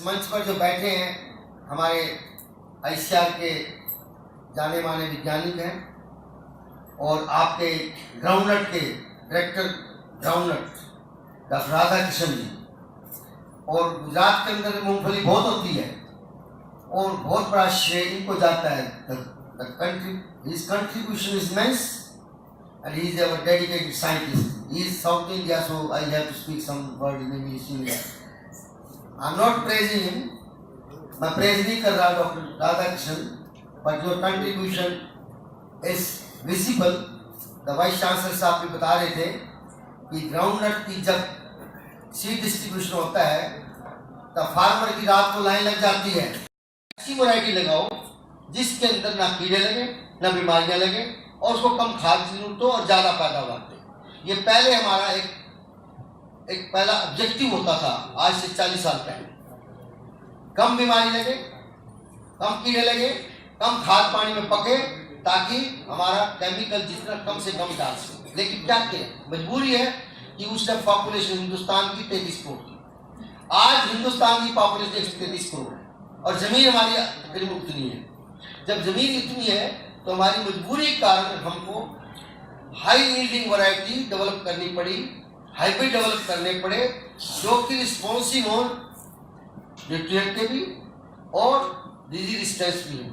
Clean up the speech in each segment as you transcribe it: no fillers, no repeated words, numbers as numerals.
मंच पर जो बैठे हैं हमारे आईसीआर के जाने माने वैज्ञानिक हैं और आपके ग्राउंडनट के director groundnut doctor Radha Krishna ji, और गुजरात के अंदर मूंगफली बहुत होती है और बहुत बड़ा श्रेय इनको जाता है। His contribution is immense and he is our dedicated scientist. He is South India, so I have to speak some word in English. I am not praising him. मैं प्रेज नहीं कर रहा doctor Radha Krishna, but your contribution is visible. The vice chancellor साहब भी बता रहे थे कि ग्राउंडनट की जब सीड डिस्ट्रीब्यूशन होता है तब फार्मर की रात को लाइन लग जाती है। ऐसी वैरायटी लगाओ जिसके अंदर ना कीड़े लगे ना बीमारियां लगे और उसको कम खाद की जरूरत हो और ज्यादा पैदावार दे। ये पहले हमारा एक पहला ऑब्जेक्टिव होता था, आज से 40 साल पहले। कम बीमारी लगे, कम कीड़े लगे, कम खाद पानी में पके, ताकि हमारा केमिकल जितना कम से कम डाल सके। लेकिन क्या किया, मजबूरी है कि उस टाइम पॉपुलेशन हिंदुस्तान की 33 करोड़ थी। आज हिंदुस्तान की पॉपुलेशन 133 करोड़ है और जमीन हमारी करीब उतनी है। जब जमीन इतनी है तो हमारी मजबूरी के कारण हमको हाई यील्डिंग वैरायटी डेवलप करनी पड़ी, हाइब्रिड डेवलप करने पड़े जो कि रिस्पॉन्सिव हो न्यूट्रिएंट के भी और डिजीज रेजिस्टेंस भी हो।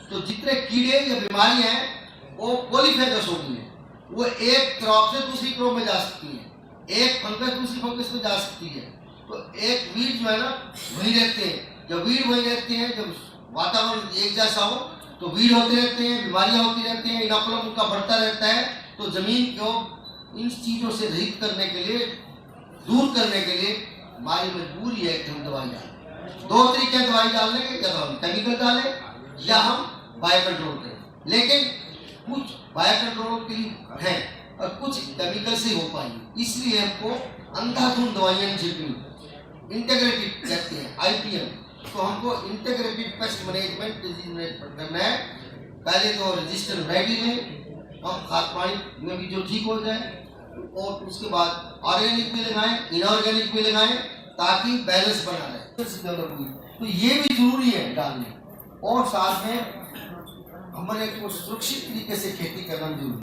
तो जितने कीड़े या बीमारियां हैं वो पॉलीफेगस होगी है, वो एक क्रॉप से दूसरी क्रॉप में जा सकती है, एक फंगस दूसरी फंगस में जा सकती है। तो एक वीड जो है ना वही रहते हैं, जब वीड वही रहते हैं, जब वातावरण एक जैसा हो तो वीड होते रहते हैं, बीमारियां होती रहती हैं, इनोकुलम उनका बढ़ता रहता है। तो जमीन को इन चीजों से रहित करने के लिए, दूर करने के लिए हमारी मजबूरी है कि हम दवाई डालें। दो तरीके हैं दवाई डालने के, या हम केमिकल डालें या हम बायो कंट्रोल करें। लेकिन कुछ बायो कंट्रोल के लिए है और कुछ केमिकल से हो पाएंगे, इसलिए हमको अंधाधुंध दवाइयां छिड़कनी, इंटीग्रेटेड कहते हैं IPM। तो हमको इंटीग्रेटेड पेस्ट मैनेजमेंट करना है। पहले तो रेजिस्टेंट वैरायटी में हम खाद पानी में भी जो ठीक हो जाए, और उसके बाद ऑर्गेनिक भी लगाएं, इनऑर्गेनिक भी लगाएं, ताकि बैलेंस बना रहे। तो ये भी जरूरी है डालने, और साथ में हमारे को सुरक्षित तरीके से खेती करना जरूरी है।